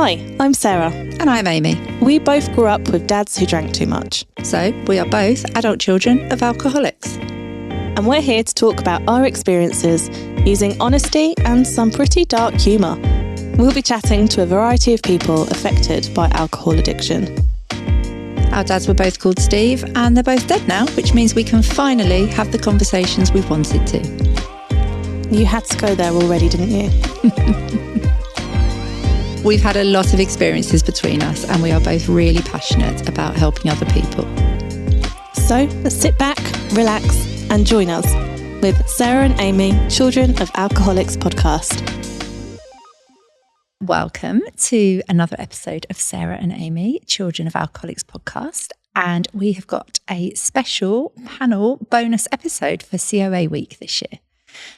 Hi, I'm Sarah. And I'm Amy. We both grew up with dads who drank too much. So we are both adult children of alcoholics. And we're here to talk about our experiences using honesty and some pretty dark humour. We'll be chatting to a variety of people affected by alcohol addiction. Our dads were both called Steve and they're both dead now, which means we can finally have the conversations we've wanted to. You had to go there already, didn't you? We've had a lot of experiences between us and we are both really passionate about helping other people. So let's sit back, relax and join us with Sarah and Amy, Children of Alcoholics podcast. Welcome to another episode of Sarah and Amy, Children of Alcoholics podcast. And we have got a special panel bonus episode for COA week this year.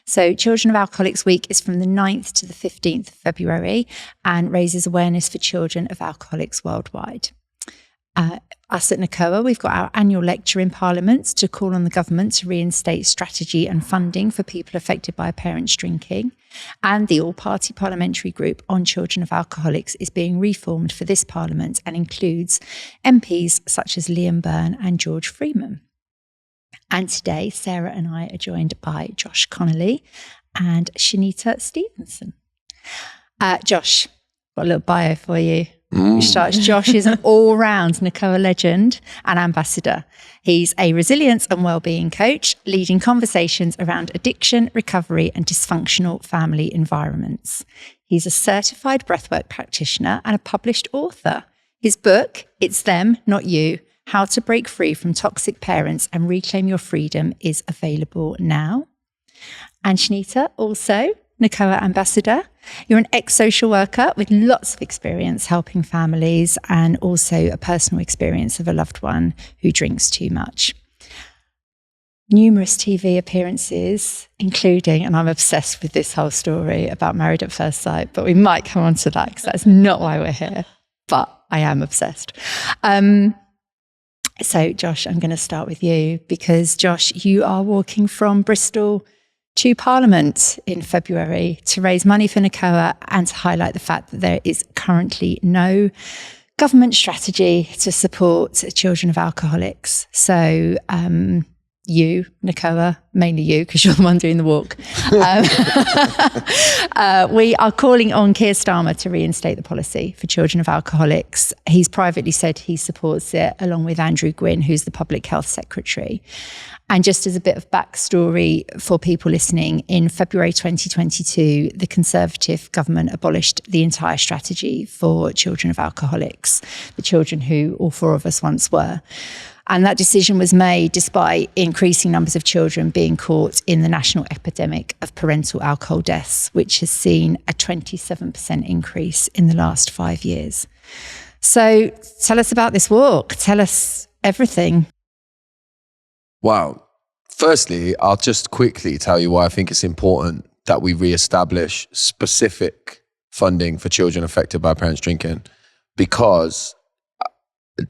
So Children of Alcoholics Week is from the 9th to the 15th of February and raises awareness for children of alcoholics worldwide. Us at NACOA, we've got our annual lecture in Parliament to call on the government to reinstate strategy and funding for people affected by parents drinking. And the all-party parliamentary group on children of alcoholics is being reformed for this Parliament and includes MPs such as Liam Byrne and George Freeman. And today, Sarah and I are joined by Josh Connolly and Chanita Stephenson. Josh, got a little bio for you. Josh is an all-round NACOA legend and ambassador. He's a resilience and wellbeing coach, leading conversations around addiction, recovery and dysfunctional family environments. He's a certified breathwork practitioner and a published author. His book, It's Them, Not You, How to Break Free from Toxic Parents and Reclaim Your Freedom is available now. And Chanita, also NACOA ambassador. You're an ex-social worker with lots of experience helping families and also a personal experience of a loved one who drinks too much. Numerous TV appearances, including, and I'm obsessed with this whole story about Married at First Sight, but we might come on to that because that's not why we're here, but I am obsessed. So Josh, I'm going to start with you because Josh, you are walking from Bristol to Parliament in February to raise money for NACOA and to highlight the fact that there is currently no government strategy to support children of alcoholics. So you, NACOA, mainly you, because you're the one doing the walk. We are calling on Keir Starmer to reinstate the policy for children of alcoholics. He's privately said he supports it, along with Andrew Gwynn, who's the Public Health Secretary. And just as a bit of backstory for people listening, in February 2022, the Conservative government abolished the entire strategy for children of alcoholics, the children who all four of us once were. And that decision was made despite increasing numbers of children being caught in the national epidemic of parental alcohol deaths, which has seen a 27% increase in the last 5 years. So tell us about this walk. Tell us everything. Wow. Firstly, I'll just quickly tell you why I think it's important that we re-establish specific funding for children affected by parents drinking, because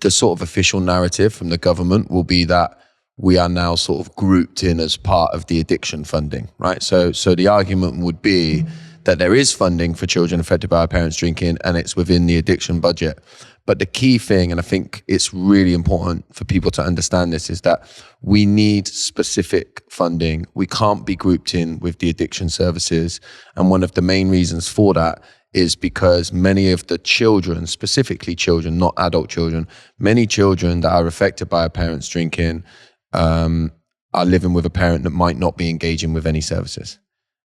the sort of official narrative from the government will be that we are now sort of grouped in as part of the addiction funding, right? So the argument would be that there is funding for children affected by parents drinking and it's within the addiction budget. But the key thing, and I think it's really important for people to understand this, is that we need specific funding. We can't be grouped in with the addiction services. And one of the main reasons for that is because many of the children, specifically children, not adult children, many children that are affected by a parent's drinking are living with a parent that might not be engaging with any services.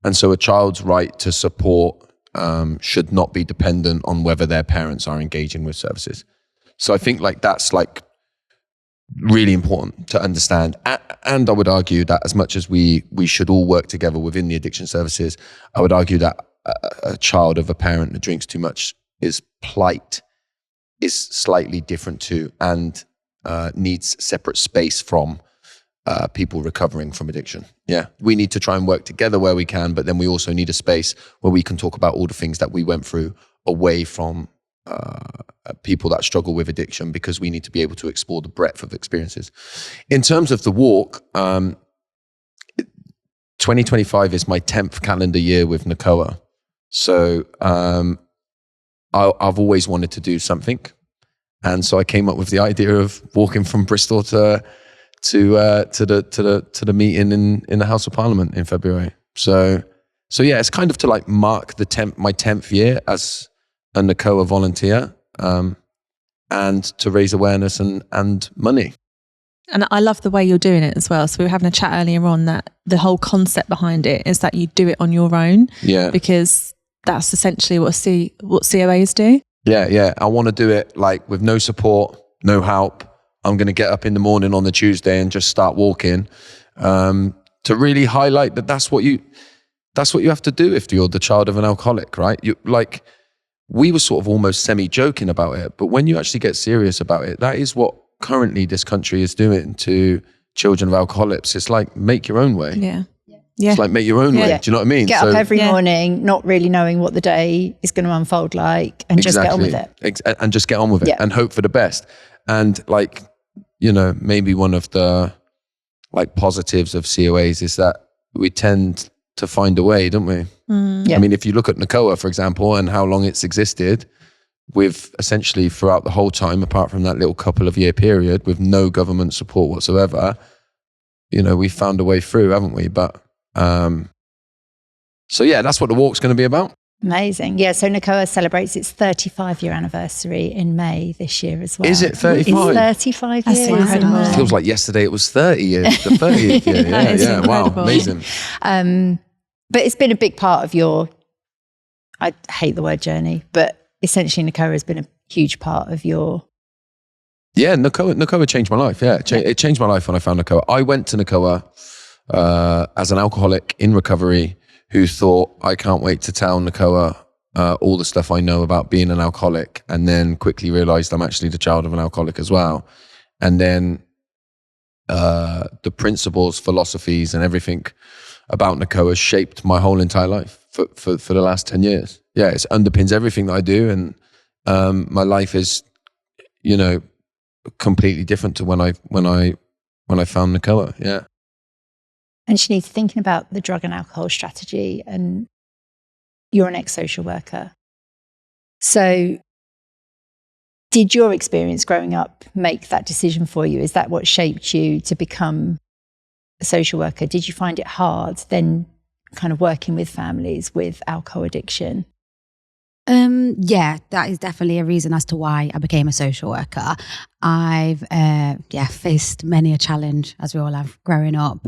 And so a child's right to support should not be dependent on whether their parents are engaging with services. So I think that's really important to understand. And I would argue that as much as we should all work together within the addiction services, I would argue that a child of a parent that drinks too much, his plight is slightly different to and needs separate space from people recovering from addiction. Yeah, we need to try and work together where we can, but then we also need a space where we can talk about all the things that we went through away from people that struggle with addiction, because we need to be able to explore the breadth of experiences. In terms of the walk, 2025 is my 10th calendar year with NACOA. So I've always wanted to do something. And so I came up with the idea of walking from Bristol to the meeting in the House of Parliament in February. So yeah, it's kind of to like mark my 10th year as a NACOA volunteer, and to raise awareness and money. And I love the way you're doing it as well. So we were having a chat earlier on that the whole concept behind it is that you do it on your own. Yeah. Because that's essentially what COAs do. Yeah. I want to do it like with no support, no help. I'm going to get up in the morning on the Tuesday and just start walking, to really highlight that that's what you have to do if you're the child of an alcoholic, right? We were sort of almost semi-joking about it, but when you actually get serious about it, that is what currently this country is doing to children of alcoholics. It's like, make your own way. Yeah. It's like, make your own way. Do you know what I mean? Get up every morning, not really knowing what the day is going to unfold like, and just get on with it. And just get on with it and hope for the best. And like, maybe one of the like positives of COAs is that we tend to find a way, don't we? I mean, if you look at NACOA, for example, and how long it's existed, with essentially throughout the whole time, apart from that little couple of year period with no government support whatsoever, we found a way through, haven't we? But so yeah, that's what the walk's going to be about. Amazing. Yeah, so NACOA celebrates its 35-year anniversary in May this year as well. Is it 35? It's 35 That's years. incredible. It feels like yesterday it was 30 years, the 30th year. Yeah. Wow, amazing. But it's been a big part of your, I hate the word journey, but essentially NACOA has been a huge part of your... Yeah, NACOA changed my life. Yeah, it changed my life when I found NACOA. I went to NACOA as an alcoholic in recovery who thought, I can't wait to tell NACOA all the stuff I know about being an alcoholic, and then quickly realized I'm actually the child of an alcoholic as well. And then the principles, philosophies, and everything about NACOA shaped my whole entire life for the last 10 years. Yeah, it underpins everything that I do, and my life is, completely different to when I found NACOA. Yeah. And Chanita, thinking about the drug and alcohol strategy, and you're an ex-social worker. So did your experience growing up make that decision for you? Is that what shaped you to become a social worker? Did you find it hard then kind of working with families with alcohol addiction? Yeah, that is definitely a reason as to why I became a social worker. I've faced many a challenge, as we all have, growing up,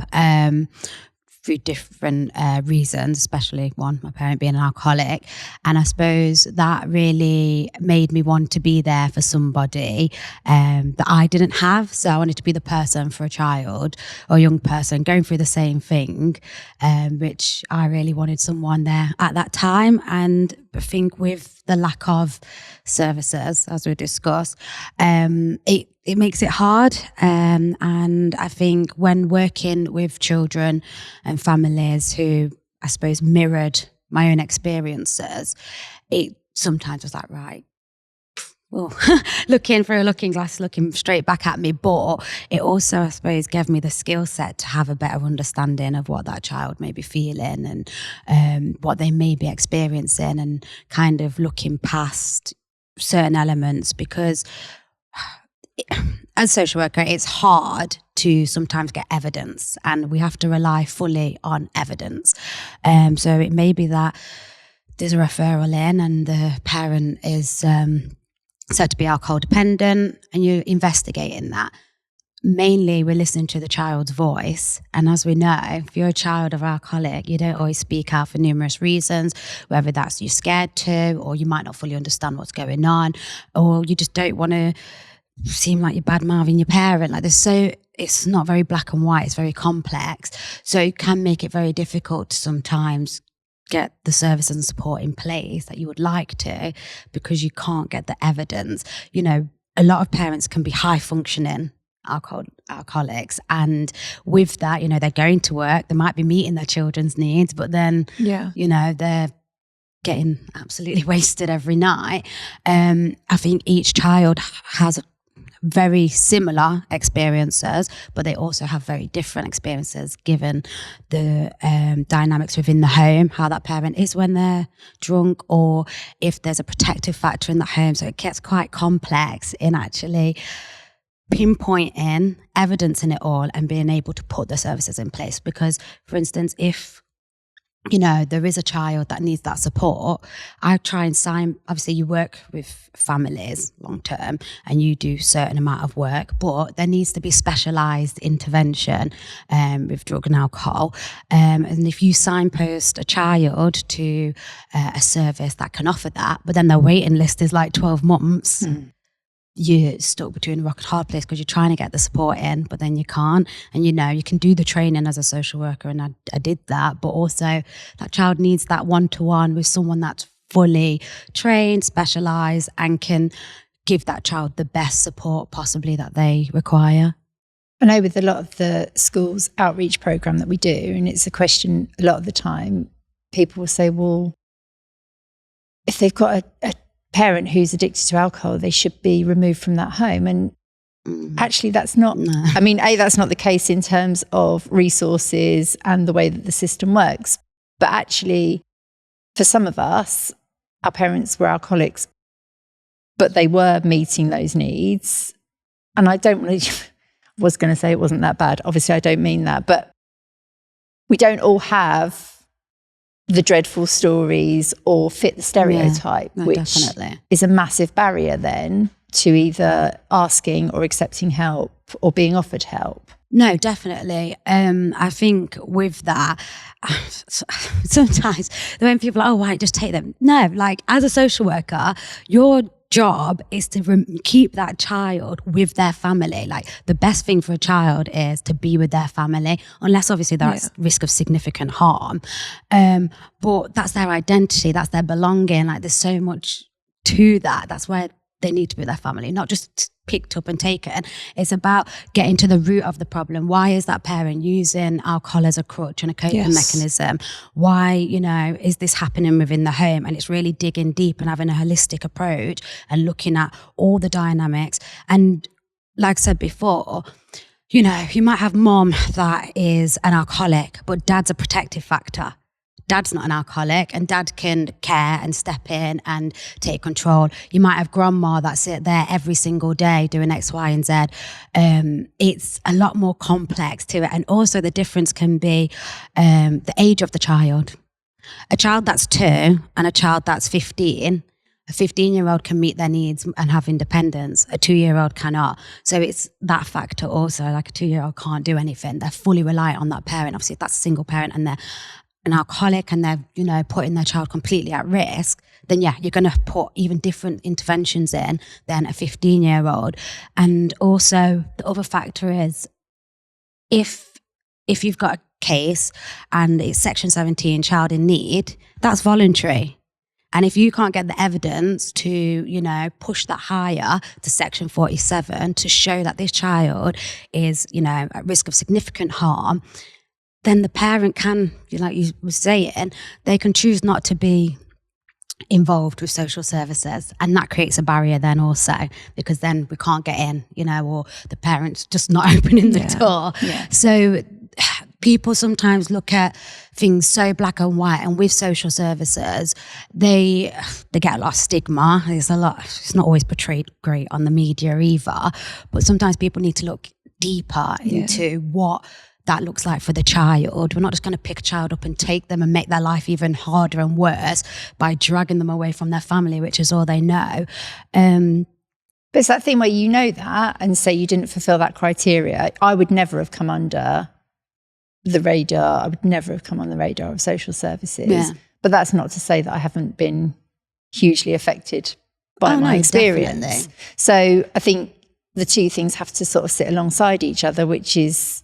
through different reasons, especially one, my parent being an alcoholic. And I suppose that really made me want to be there for somebody that I didn't have. So I wanted to be the person for a child or a young person going through the same thing, which I really wanted someone there at that time. And I think with the lack of services, as we discussed, it makes it hard. And I think when working with children and families who, I suppose, mirrored my own experiences, it sometimes was like, right, well, looking through a looking glass, looking straight back at me. But it also, I suppose, gave me the skill set to have a better understanding of what that child may be feeling and what they may be experiencing, and kind of looking past certain elements, because as a social worker, it's hard to sometimes get evidence, and we have to rely fully on evidence. So it may be that there's a referral in and the parent is said to be alcohol dependent, and you're investigating that. Mainly, we're listening to the child's voice. And as we know, if you're a child of alcoholic, you don't always speak out for numerous reasons, whether that's you're scared to, or you might not fully understand what's going on, or you just don't want to seem like you're bad-mouthing your parent. Like it's not very black and white, it's very complex. So it can make it very difficult to sometimes get the service and support in place that you would like to, because you can't get the evidence. A lot of parents can be high-functioning alcoholics, and with that, they're going to work, they might be meeting their children's needs, but then, they're getting absolutely wasted every night. I think each child has very similar experiences, but they also have very different experiences given the dynamics within the home, how that parent is when they're drunk, or if there's a protective factor in the home. So it gets quite complex in actually pinpointing evidence in it all and being able to put the services in place. Because, for instance, if there is a child that needs that support, I try and sign, obviously you work with families long term and you do certain amount of work, but there needs to be specialised intervention with drug and alcohol. And if you signpost a child to a service that can offer that, but then their waiting list is like 12 months, you're stuck between a rock and a hard place because you're trying to get the support in, but then you can't. And you can do the training as a social worker, and I did that, but also that child needs that one-to-one with someone that's fully trained, specialised, and can give that child the best support possibly that they require. I know with a lot of the schools outreach program that we do, and it's a question a lot of the time, people will say, well, if they've got a parent who's addicted to alcohol, they should be removed from that home. And actually that's not, I mean, that's not the case in terms of resources and the way that the system works. But actually, for some of us, our parents were alcoholics, but they were meeting those needs. And I was going to say it wasn't that bad. Obviously, I don't mean that, but we don't all have the dreadful stories or fit the stereotype, which definitely is a massive barrier then to either asking or accepting help or being offered help. No, definitely. I think with that, sometimes when people are, right, just take them. No, like as a social worker, your job is to keep that child with their family. Like the best thing for a child is to be with their family, unless obviously they're at risk of significant harm. But that's their identity, that's their belonging. Like there's so much to that. That's why they need to be with their family, not just picked up and taken. It's about getting to the root of the problem. Why is that parent using alcohol as a crutch and a coping mechanism? Why, is this happening within the home? And it's really digging deep and having a holistic approach and looking at all the dynamics. And like I said before, you might have mom that is an alcoholic, but dad's a protective factor. Dad's not an alcoholic and dad can care and step in and take control. You might have grandma that's there every single day doing X, Y, and Z. It's a lot more complex to it. And also the difference can be the age of the child. A child that's 2 and a child that's 15, a 15-year-old can meet their needs and have independence. A 2-year-old cannot. So it's that factor also. Like a 2-year-old can't do anything. They're fully reliant on that parent. Obviously, if that's a single parent and they're an alcoholic and they're, putting their child completely at risk, then you're going to put even different interventions in than a 15-year-old. And also the other factor is if you've got a case and it's Section 17, child in need, that's voluntary. And if you can't get the evidence to, push that higher to Section 47 to show that this child is, at risk of significant harm, then the parent can, like you were saying, they can choose not to be involved with social services. And that creates a barrier then also, because then we can't get in, or the parent's just not opening the door. Yeah. So people sometimes look at things so black and white, and with social services, they get a lot of stigma. It's not always portrayed great on the media either, but sometimes people need to look deeper into what that looks like for the child. We're not just going to pick a child up and take them and make their life even harder and worse by dragging them away from their family, which is all they know. But it's that thing where you know that and say you didn't fulfill that criteria. I would never have come under the radar. I would never have come on the radar of social services. Yeah. But that's not to say that I haven't been hugely affected by my experience. Definitely. So I think the two things have to sort of sit alongside each other, which is,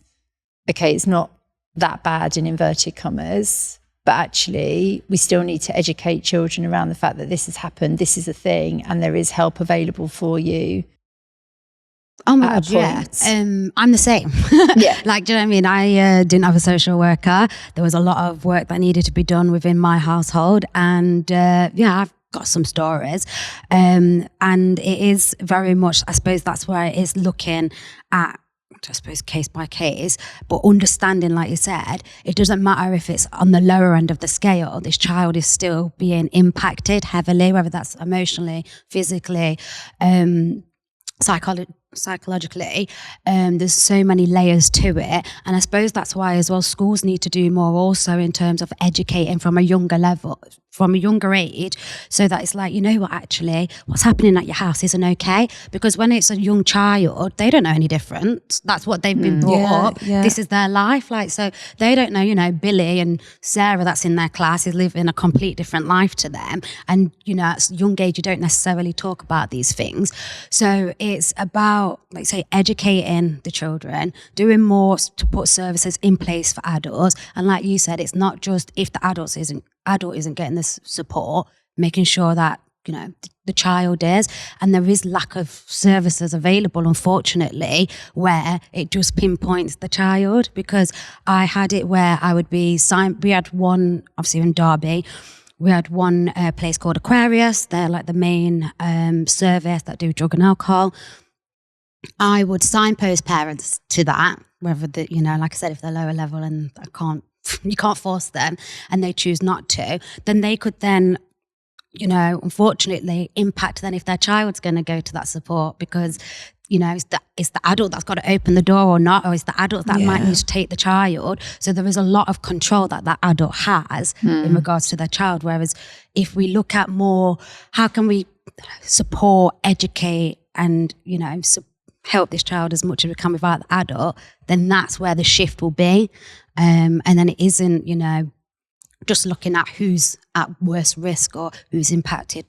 okay, it's not that bad in inverted commas, but actually we still need to educate children around the fact that this has happened, this is a thing, and there is help available for you. Oh my God, yeah. I'm the same. Yeah. Like, do you know what I mean? I didn't have a social worker. There was a lot of work that needed to be done within my household. And I've got some stories. And it is very much, I suppose that's where it is looking at, I suppose, case by case, but understanding, like you said, it doesn't matter if it's on the lower end of the scale, this child is still being impacted heavily, whether that's emotionally, physically, psychologically. There's so many layers to it, and I suppose that's why as well schools need to do more also in terms of educating from a younger level, from a younger age, so that it's like, you know what, actually what's happening at your house isn't okay, because when it's a young child, they don't know any different. That's what they've been brought up. This is their life, like, so they don't know, you know, Billy and Sarah that's in their class is living a complete different life to them, and you know, at a young age you don't necessarily talk about these things. So it's about, like say, educating the children, doing more to put services in place for adults, and like you said, it's not just if the adult isn't getting this support, making sure that, you know, the child is. And there is lack of services available, unfortunately, where it just pinpoints the child, because I had it where I would be we had one, obviously in Derby, we had one place called Aquarius. They're like the main service that do drug and alcohol. I would signpost parents to that, whether you know, like I said, if they're lower level and you can't force them and they choose not to, then they could then, you know, unfortunately impact then if their child's going to go to that support, because, you know, it's the adult that's got to open the door or not, or it's the adult that might need to take the child. So there is a lot of control that adult has in regards to their child. Whereas if we look at more, how can we support, educate, and, you know, help this child as much as we can without the adult, then that's where the shift will be. And then it isn't, you know, just looking at who's at worst risk or who's impacted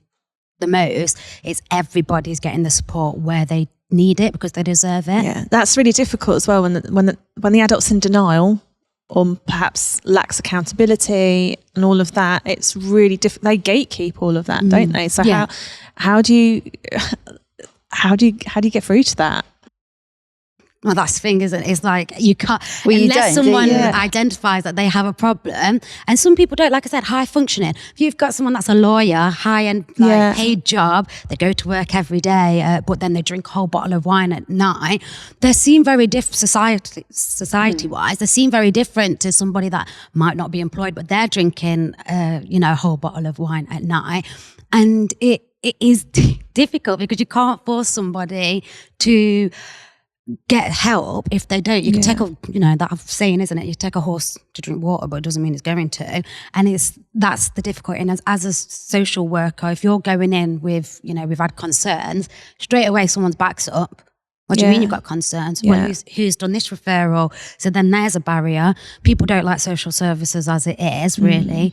the most. It's everybody's getting the support where they need it because they deserve it. Yeah, that's really difficult as well when the adult's in denial or perhaps lacks accountability and all of that. It's really difficult. They gatekeep all of that, don't they? So how do you get through to that? Well, that's the thing, isn't it? It's like you can't, unless someone identifies that they have a problem. And some people don't, like I said, high functioning. If you've got someone that's a lawyer, high-end paid job, they go to work every day, but then they drink a whole bottle of wine at night, they seem very different society-wise. They seem very different to somebody that might not be employed, but they're drinking, a whole bottle of wine at night. And it is difficult because you can't force somebody to get help if they don't. You can take that saying, isn't it? You take a horse to drink water, but it doesn't mean it's going to. And that's the difficulty. And as a social worker, if you're going in with, we've had concerns, straight away someone's backs up. What do you mean you've got concerns? Yeah. Well, who's done this referral? So then there's a barrier. People don't like social services as it is, really.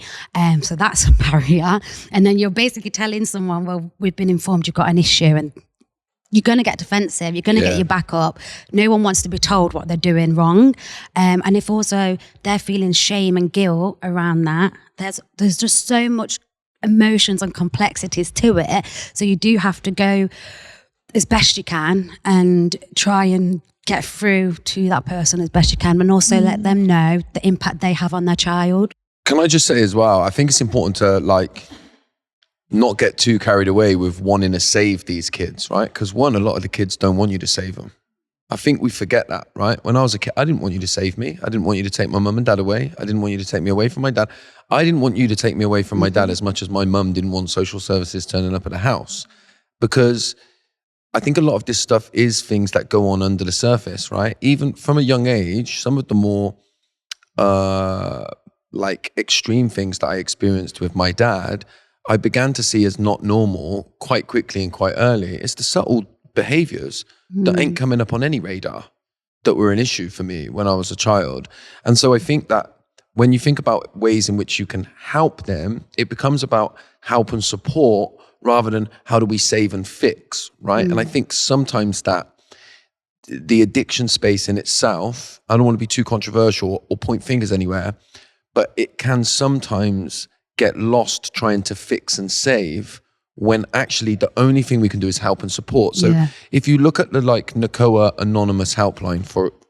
So that's a barrier. And then you're basically telling someone, well, we've been informed you've got an issue, and you're going to get defensive. You're going to get your back up. No one wants to be told what they're doing wrong. And if also they're feeling shame and guilt around that, there's just so much emotions and complexities to it. So you do have to go as best you can and try and get through to that person as best you can, and also let them know the impact they have on their child. Can I just say as well, I think it's important to not get too carried away with wanting to save these kids, right? Because a lot of the kids don't want you to save them. I think we forget that, right? When I was a kid, I didn't want you to save me. I didn't want you to take my mum and dad away. I didn't want you to take me away from my dad. I didn't want you to take me away from my dad as much as my mum didn't want social services turning up at the house. Because I think a lot of this stuff is things that go on under the surface, right? Even from a young age, some of the more extreme things that I experienced with my dad, I began to see as not normal quite quickly and quite early. It's the subtle behaviors that ain't coming up on any radar that were an issue for me when I was a child. And so I think that when you think about ways in which you can help them, it becomes about help and support rather than how do we save and fix, right? And I think sometimes that the addiction space in itself, I don't want to be too controversial or point fingers anywhere, but it can sometimes get lost trying to fix and save when actually the only thing we can do is help and support. So if you look at the NACOA Anonymous helpline,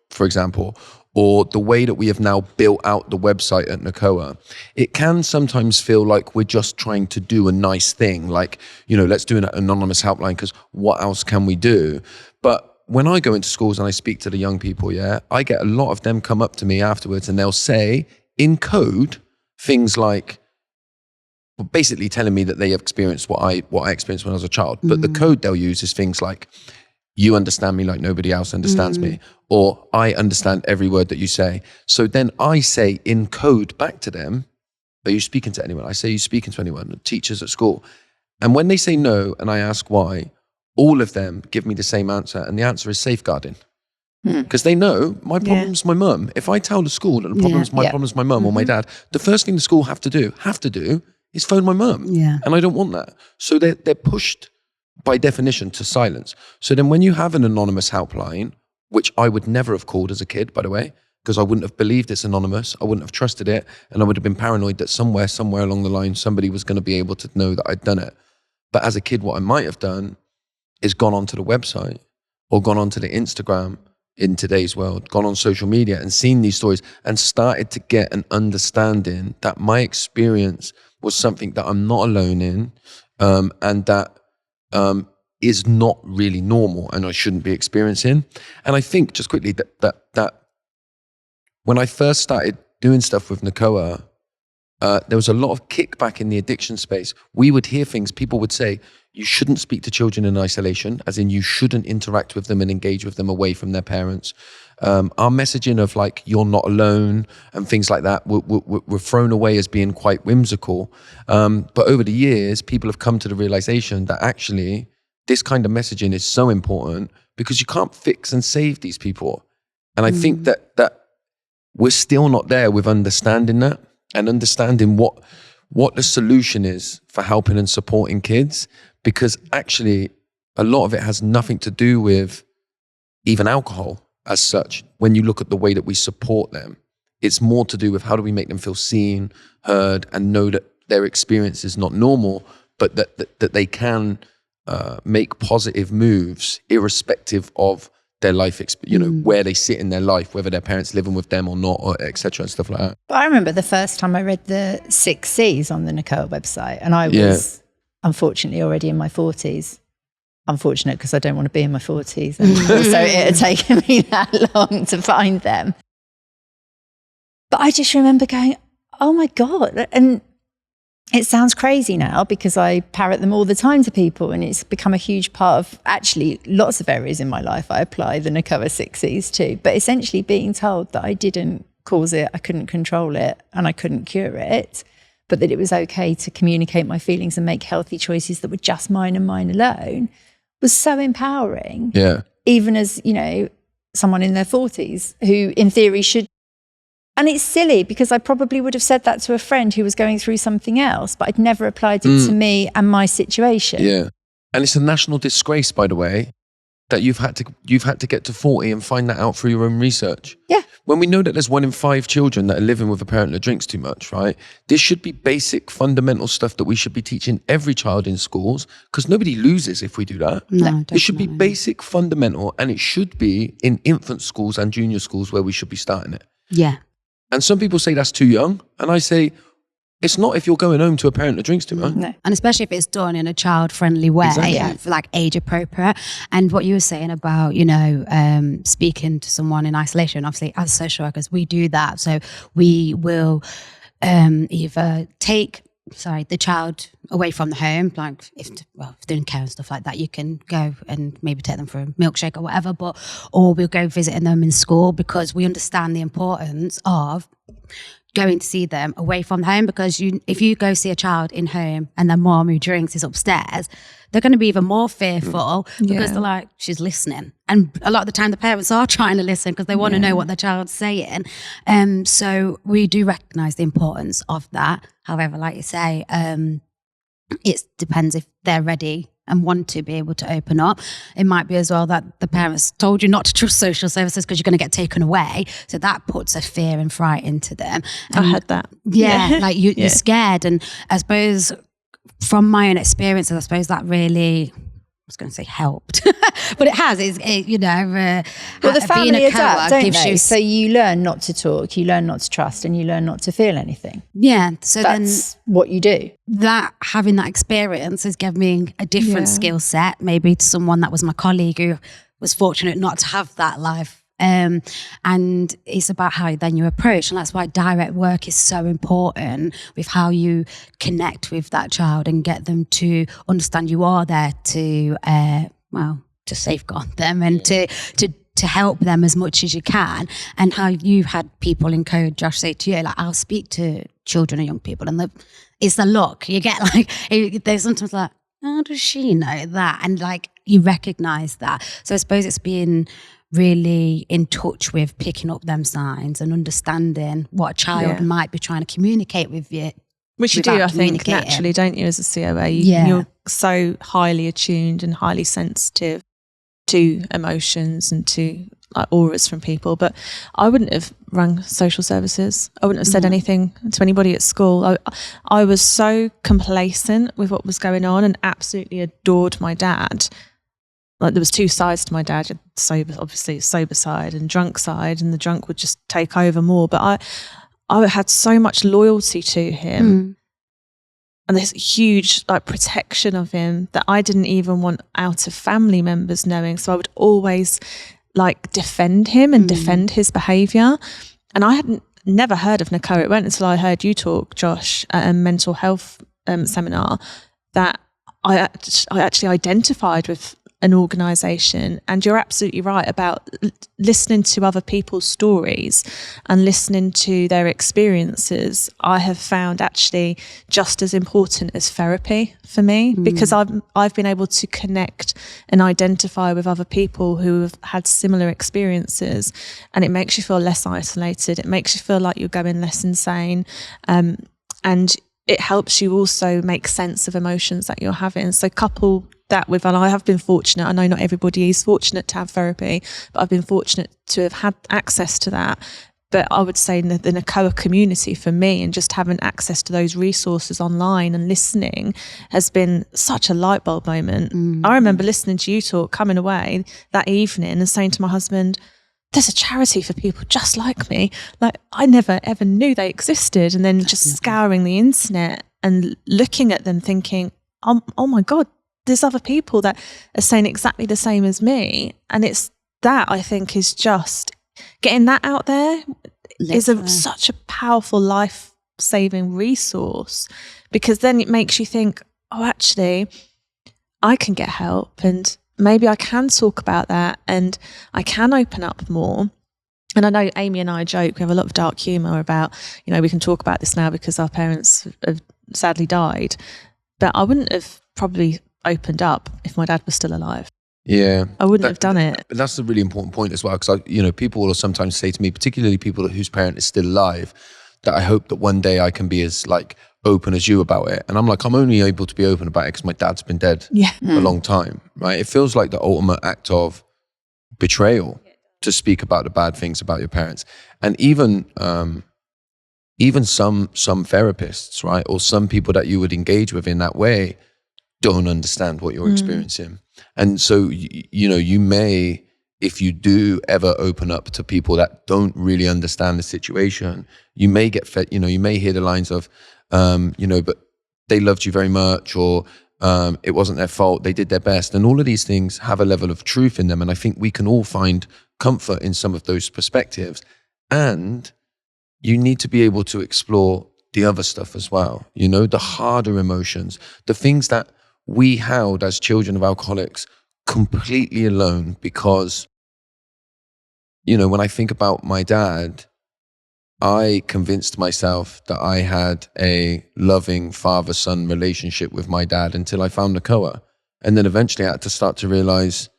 for example, or the way that we have now built out the website at NACOA, it can sometimes feel like we're just trying to do a nice thing. Like, let's do an anonymous helpline because what else can we do? But when I go into schools and I speak to the young people, I get a lot of them come up to me afterwards and they'll say in code things like, basically telling me that they have experienced what I experienced when I was a child. But the code they'll use is things like, you understand me like nobody else understands me, or I understand every word that you say. So then I say in code back to them, are you speaking to anyone? I say, are you speaking to anyone? Teachers at school. And when they say no, and I ask why, all of them give me the same answer. And the answer is safeguarding. Because they know my problem's my mum. If I tell the school that the problem's my mum or my dad, the first thing the school have to do is phone my mum. Yeah. And I don't want that. So they're pushed by definition to silence. So then when you have an anonymous helpline, which I would never have called as a kid, by the way, because I wouldn't have believed it's anonymous, I wouldn't have trusted it, and I would have been paranoid that somewhere along the line, somebody was going to be able to know that I'd done it. But as a kid, what I might have done is gone onto the website or gone onto the Instagram in today's world, gone on social media and seen these stories and started to get an understanding that my experience was something that I'm not alone in, and that is not really normal and I shouldn't be experiencing. And I think just quickly that when I first started doing stuff with NACOA, there was a lot of kickback in the addiction space. We would hear things, people would say, you shouldn't speak to children in isolation, as in you shouldn't interact with them and engage with them away from their parents. Our messaging of like, you're not alone and things like that were thrown away as being quite whimsical. But over the years, people have come to the realization that actually this kind of messaging is so important because you can't fix and save these people. And I think that we're still not there with understanding that and understanding what the solution is for helping and supporting kids, because actually a lot of it has nothing to do with even alcohol as such. When you look at the way that we support them, it's more to do with how do we make them feel seen, heard, and know that their experience is not normal, but that they can make positive moves irrespective of their life, where they sit in their life, whether their parents living with them or not, or et cetera, and stuff like that. But I remember the first time I read the 6 C's on the NACOA website, and I was unfortunately already in my 40s. Unfortunate because I don't want to be in my 40s. And also it had taken me that long to find them. But I just remember going, oh my God. And it sounds crazy now because I parrot them all the time to people, and it's become a huge part of actually lots of areas in my life. I apply the NACOA 6 C's too, but essentially being told that I didn't cause it, I couldn't control it, and I couldn't cure it, but that it was okay to communicate my feelings and make healthy choices that were just mine and mine alone was so empowering. Yeah. Even as, someone in their 40s who in theory should. And it's silly because I probably would have said that to a friend who was going through something else, but I'd never applied it to me and my situation. Yeah. And it's a national disgrace, by the way, that you've had to get to 40 and find that out through your own research. Yeah. When we know that there's 1 in 5 children that are living with a parent that drinks too much, right? This should be basic, fundamental stuff that we should be teaching every child in schools, because nobody loses if we do that. No, it should be basic, fundamental, and it should be in infant schools and junior schools where we should be starting it. Yeah. And some people say that's too young. And I say, it's not if you're going home to a parent that drinks too much. No. And especially if it's done in a child-friendly way, Exactly. like age appropriate. And what you were saying about, speaking to someone in isolation, obviously as social workers, we do that. So we will either take the child away from the home, like if doing care and stuff like that, you can go and maybe take them for a milkshake or whatever, or we'll go visiting them in school, because we understand the importance of going to see them away from home. Because if you go see a child in home and their mom who drinks is upstairs, they're going to be even more fearful because they're like, she's listening. And a lot of the time the parents are trying to listen because they want to know what their child's saying. So we do recognise the importance of that. However, like you say, it depends if they're ready and want to be able to open up. It might be as well that the parents told you not to trust social services because you're going to get taken away. So that puts a fear and fright into them. I had that. Yeah, like you're scared. And I suppose from my own experiences, I suppose that really was going to say helped, but it has. Well, the family adapt, don't they? So you learn not to talk, you learn not to trust, and you learn not to feel anything. Yeah. So that's what you do. That having that experience has given me a different skill set, maybe to someone that was my colleague who was fortunate not to have that life. And it's about how then you approach, and that's why direct work is so important with how you connect with that child and get them to understand you are there to to safeguard them and to help them as much as you can. And how you've had people in code, Josh, say to you, like, I'll speak to children and young people, and it's the look you get, like there's sometimes like, how does she know that? And like you recognize that. So I suppose it's being really in touch with picking up them signs and understanding what a child might be trying to communicate with you. Which you do, I think, naturally, don't you, as a COA? You're so highly attuned and highly sensitive to emotions and to like auras from people. But I wouldn't have rung social services. I wouldn't have said anything to anybody at school. I was so complacent with what was going on and absolutely adored my dad. Like, there was two sides to my dad, sober side and drunk side, and the drunk would just take over more. But I had so much loyalty to him and this huge like protection of him that I didn't even want out of family members knowing. So I would always like defend him and defend his behaviour. And I hadn't never heard of NACOA. It weren't until I heard you talk, Josh, at a mental health seminar, that I actually identified with an organisation. And you're absolutely right about listening to other people's stories and listening to their experiences. I have found actually just as important as therapy for me, because I've been able to connect and identify with other people who have had similar experiences, and it makes you feel less isolated. It makes you feel like you're going less insane, and it helps you also make sense of emotions that you're having. So couple that with, and I have been fortunate, I know not everybody is fortunate to have therapy, but I've been fortunate to have had access to that. But I would say the NACOA community for me, and just having access to those resources online and listening, has been such a light bulb moment. I remember listening to you talk, coming away that evening and saying to my husband, there's a charity for people just like me. Like, I never ever knew they existed. And then just scouring the internet and looking at them thinking, oh my God, there's other people that are saying exactly the same as me. And it's that, I think, is just getting that out there is such a powerful life-saving resource, because then it makes you think, oh, actually, I can get help, and maybe I can talk about that, and I can open up more. And I know Amy and I joke, we have a lot of dark humour about, we can talk about this now because our parents have sadly died. But I wouldn't have probably opened up if my dad was still alive. Yeah, I wouldn't have done it. But that's a really important point as well, because people will sometimes say to me, particularly people whose parent is still alive, that I hope that one day I can be as like open as you about it. And I'm like, I'm only able to be open about it because my dad's been dead a long time, right? It feels like the ultimate act of betrayal to speak about the bad things about your parents. And even some therapists, right, or some people that you would engage with in that way, don't understand what you're experiencing. And so, you may, if you do ever open up to people that don't really understand the situation, you may get fed, you may hear the lines of, but they loved you very much, or it wasn't their fault, they did their best. And all of these things have a level of truth in them. And I think we can all find comfort in some of those perspectives. And you need to be able to explore the other stuff as well, the harder emotions, the things that we held as children of alcoholics completely alone. Because, when I think about my dad, I convinced myself that I had a loving father-son relationship with my dad until I found NACOA. And then eventually I had to start to realize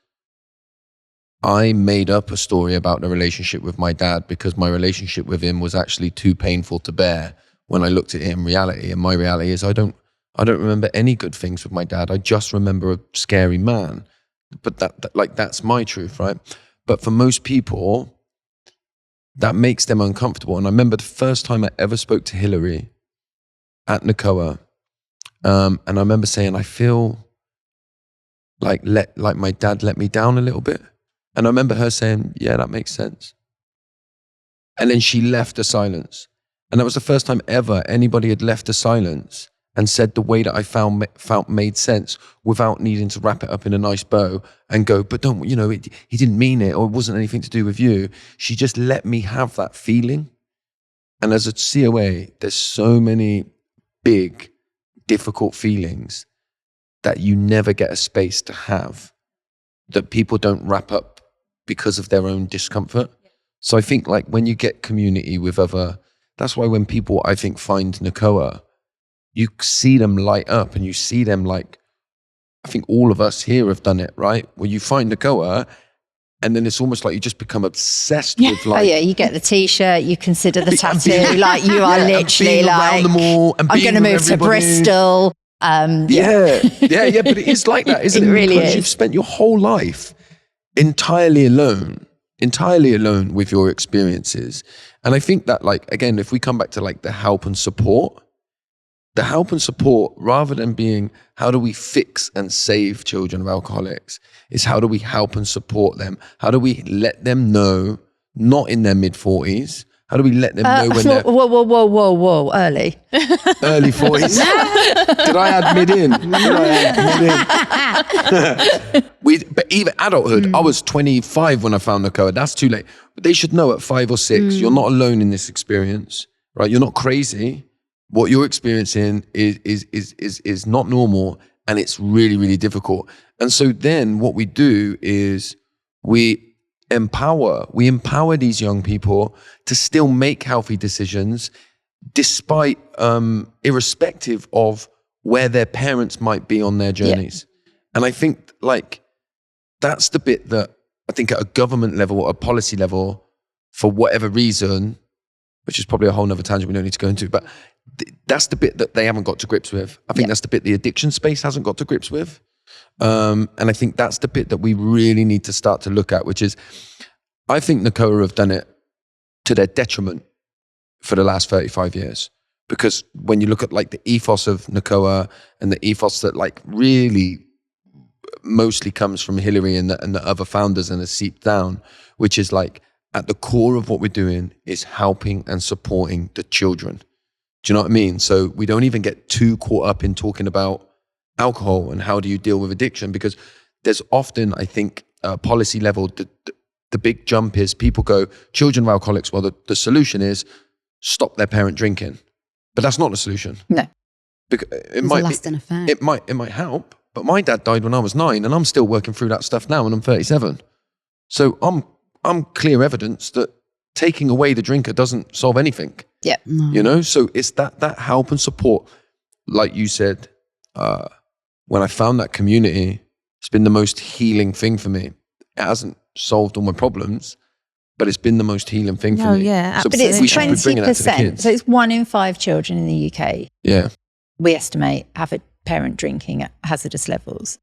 I made up a story about the relationship with my dad because my relationship with him was actually too painful to bear when I looked at it in reality. And my reality is I don't remember any good things with my dad. I just remember a scary man. But that's my truth, right? But for most people, that makes them uncomfortable. And I remember the first time I ever spoke to Hillary at NACOA, and I remember saying, I feel like my dad let me down a little bit. And I remember her saying, yeah, that makes sense. And then she left a silence. And that was the first time ever anybody had left a silence and said the way that I felt made sense without needing to wrap it up in a nice bow and go, but don't, he didn't mean it, or it wasn't anything to do with you. She just let me have that feeling. And as a COA, there's so many big, difficult feelings that you never get a space to have, that people don't wrap up because of their own discomfort. So I think like when you get community with that's why when people, I think, find NCOA, you see them light up and you see them like, I think all of us here have done it, right? Where you find NCOA and then it's almost like you just become obsessed with like... Oh yeah, you get the T-shirt, you consider the tattoo, like you are literally like, I'm going to move to Bristol. Yeah, but it is like that, isn't it? Really because you've spent your whole life entirely alone with your experiences. And I think that, like, again, if we come back to like the help and support, rather than being how do we fix and save children of alcoholics, is how do we help and support them? How do we let them know, not in their mid-40s, how do we let them know when they're... Whoa, early 40s. Did I add mid in? But even adulthood, I was 25 when I found NCOA. That's too late. But they should know at 5 or 6, you're not alone in this experience, right? You're not crazy. What you're experiencing is not normal, and it's really, really difficult. And so then what we do is we empower these young people to still make healthy decisions despite irrespective of where their parents might be on their journeys. And I think like that's the bit that I think at a government level, a policy level, for whatever reason, which is probably a whole nother tangent we don't need to go into, but that's the bit that they haven't got to grips with. I think that's the bit the addiction space hasn't got to grips with. And I think that's the bit that we really need to start to look at, which is, I think NCOA have done it to their detriment for the last 35 years. Because when you look at like the ethos of NCOA and the ethos that like really mostly comes from Hillary and the other founders and has seeped down, which is like at the core of what we're doing is helping and supporting the children. Do you know what I mean? So we don't even get too caught up in talking about alcohol and how do you deal with addiction, because there's often, I think, policy level, the big jump is people go, children of alcoholics, well, the solution is stop their parent drinking. But that's not the solution. No. Because it might last an effect. It might help, but my dad died when I was 9 and I'm still working through that stuff now and I'm 37. So I'm clear evidence that taking away the drinker doesn't solve anything. Yeah. No. You know, so it's that help and support. Like you said, when I found that community, it's been the most healing thing for me. It hasn't solved all my problems, but it's been the most healing thing for me. Yeah, absolutely. But it's 20%. So it's 1 in 5 children in the UK. Yeah. We estimate have a parent drinking at hazardous levels.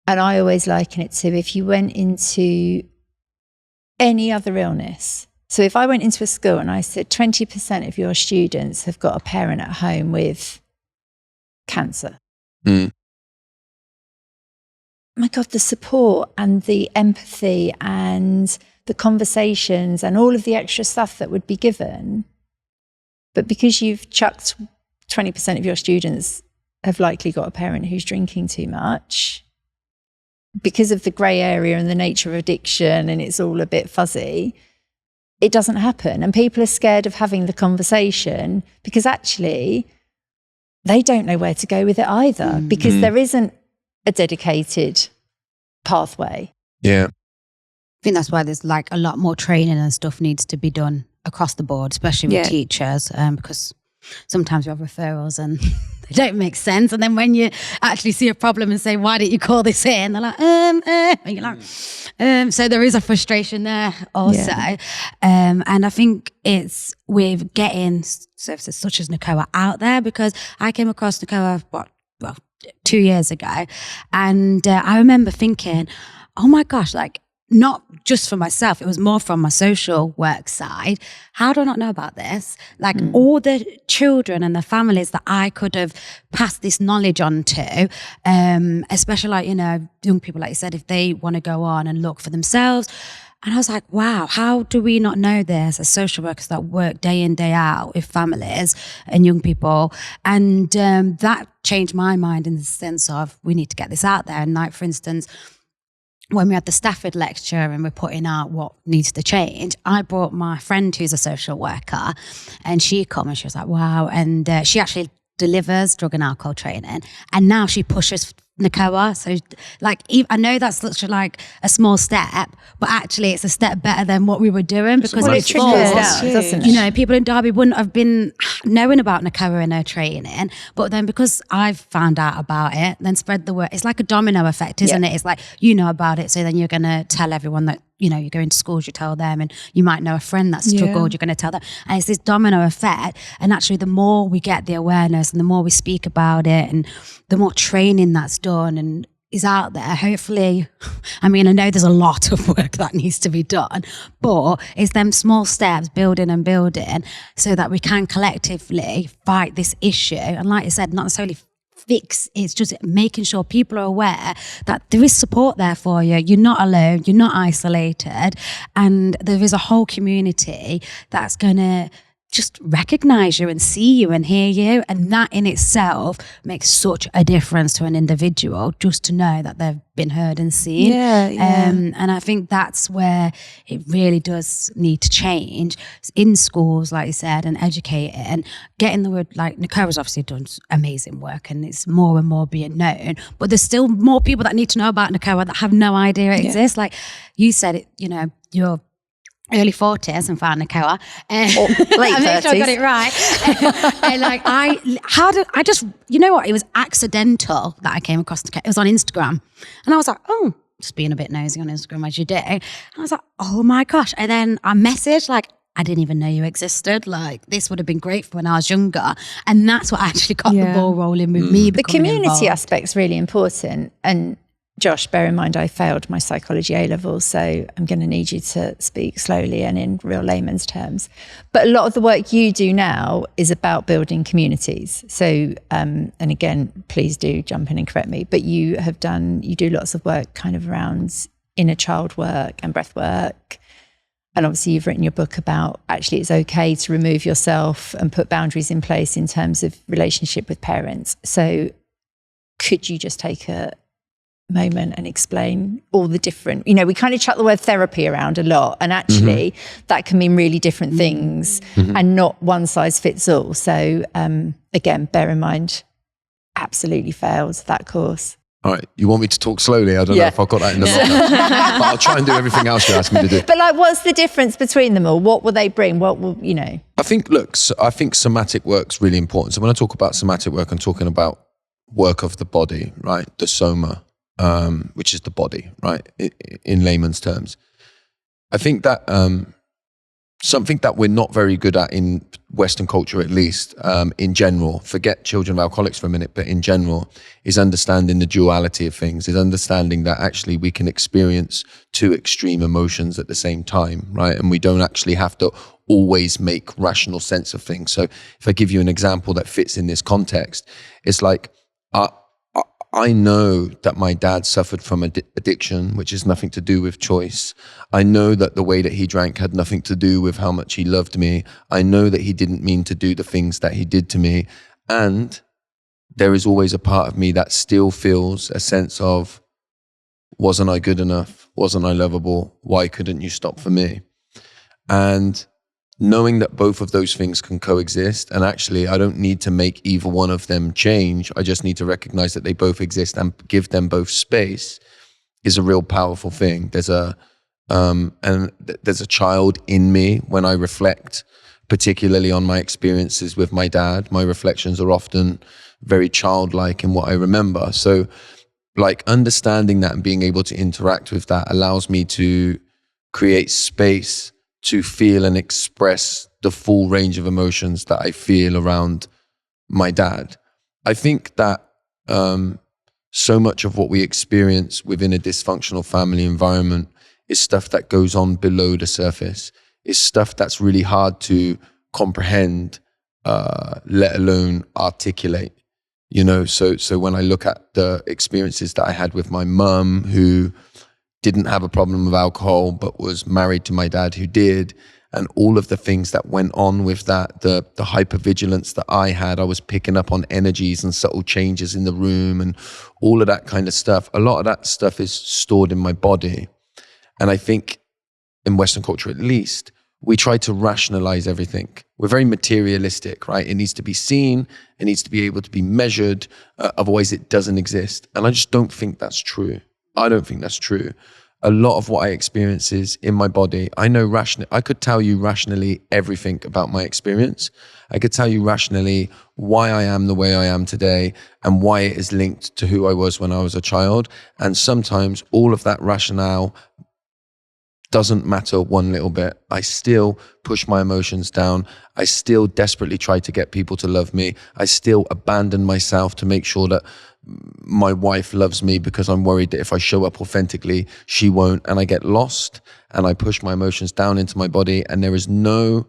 And I always liken it to if you went into any other illness. So if I went into a school and I said 20% of your students have got a parent at home with cancer. My God, the support and the empathy and the conversations and all of the extra stuff that would be given. But because you've chucked 20% of your students have likely got a parent who's drinking too much, because of the grey area and the nature of addiction and it's all a bit fuzzy, it doesn't happen. And people are scared of having the conversation because actually they don't know where to go with it either, because there isn't a dedicated pathway. Yeah. I think that's why there's like a lot more training and stuff needs to be done across the board, especially with teachers, because sometimes we have referrals and they don't make sense. And then when you actually see a problem and say, why didn't you call this in? They're like, and you're like, so there is a frustration there also. Yeah. And I think it's with getting services such as NCOA out there, because I came across NCOA, 2 years ago. And I remember thinking, oh my gosh, like not just for myself, it was more from my social work side. How do I not know about this? Like all the children and the families that I could have passed this knowledge on to, especially like, you know, young people, like you said, if they want to go on and look for themselves. And I was like, wow, how do we not know this as social workers that work day in, day out with families and young people? And that changed my mind in the sense of we need to get this out there. And like, for instance, when we had the Stafford lecture and we're putting out what needs to change, I brought my friend who's a social worker, and she come and she was like, wow. And she actually delivers drug and alcohol training, and now she pushes NACOA. So like, I know that's such like a small step, but actually it's a step better than what we were doing, because it before, doesn't it? you know, people in Derby wouldn't have been knowing about NACOA in her training. But then because I've found out about it, then spread the word. It's like a domino effect, isn't it? It's like, you know about it, so then you're going to tell everyone that, you know, you go into schools, you tell them, and you might know a friend that struggled, you're going to tell them. And it's this domino effect. And actually, the more we get the awareness and the more we speak about it and the more training that's done and is out there, hopefully, I mean, I know there's a lot of work that needs to be done, but it's them small steps, building and building, so that we can collectively fight this issue. And like I said, not necessarily fix, it's just making sure people are aware that there is support there for you. You're not alone, you're not isolated, and there is a whole community that's going to just recognize you and see you and hear you. And that in itself makes such a difference to an individual, just to know that they've been heard and seen. And I think that's where it really does need to change in schools, like you said, and educating and getting the word. Like, Nicola's obviously done amazing work and it's more and more being known, but there's still more people that need to know about Nicola that have no idea it exists. Like you said, it, you know, you're early 40s and found Nicola. Late 30s. Sure I got it right. And like, I just, you know what? It was accidental that I came across Nicola. It was on Instagram. And I was like, oh, just being a bit nosy on Instagram as you do. And I was like, oh my gosh. And then I messaged like, I didn't even know you existed. Like, this would have been great for when I was younger. And that's what actually got the ball rolling with me. The community involved. aspect's really important. And Josh, bear in mind, I failed my psychology A-levels, so I'm going to need you to speak slowly and in real layman's terms. But a lot of the work you do now is about building communities. So, and again, please do jump in and correct me, but you do lots of work kind of around inner child work and breath work. And obviously you've written your book about actually it's okay to remove yourself and put boundaries in place in terms of relationship with parents. So could you just take a moment and explain all the different, you know, we kind of chuck the word therapy around a lot, and actually that can mean really different things and not one size fits all. So again, bear in mind, absolutely failed that course. All right, you want me to talk slowly? I don't know if I've got that in the book, but I'll try and do everything else you asked me to do. But like, what's the difference between them all? What will they bring? What will, you know? I think somatic work's really important. So when I talk about somatic work, I'm talking about work of the body, right? The soma. Which is the body, right? In layman's terms. I think that something that we're not very good at in Western culture, at least, in general, forget children of alcoholics for a minute, but in general, is understanding the duality of things, is understanding that actually we can experience two extreme emotions at the same time, right? And we don't actually have to always make rational sense of things. So if I give you an example that fits in this context, it's like, I know that my dad suffered from addiction, which has nothing to do with choice. I know that the way that he drank had nothing to do with how much he loved me. I know that he didn't mean to do the things that he did to me. And there is always a part of me that still feels a sense of, wasn't I good enough? Wasn't I lovable? Why couldn't you stop for me? And knowing that both of those things can coexist, and actually I don't need to make either one of them change, I just need to recognize that they both exist and give them both space, is a real powerful thing. There's a child in me when I reflect, particularly on my experiences with my dad. My reflections are often very childlike in what I remember. So like understanding that and being able to interact with that allows me to create space to feel and express the full range of emotions that I feel around my dad. I think that so much of what we experience within a dysfunctional family environment is stuff that goes on below the surface. It's stuff that's really hard to comprehend, let alone articulate. You know, so when I look at the experiences that I had with my mum, who didn't have a problem with alcohol, but was married to my dad who did, and all of the things that went on with that, the hypervigilance that I had, I was picking up on energies and subtle changes in the room and all of that kind of stuff. A lot of that stuff is stored in my body. And I think in Western culture, at least, we try to rationalize everything. We're very materialistic, right? It needs to be seen. It needs to be able to be measured. Otherwise, it doesn't exist. And I just don't think that's true. I don't think that's true. A lot of what I experience is in my body. I know rationally. I could tell you rationally everything about my experience. I could tell you rationally why I am the way I am today and why it is linked to who I was when I was a child. And sometimes all of that rationale doesn't matter one little bit. I still push my emotions down. I still desperately try to get people to love me. I still abandon myself to make sure that my wife loves me, because I'm worried that if I show up authentically, she won't. And I get lost and I push my emotions down into my body, and there is no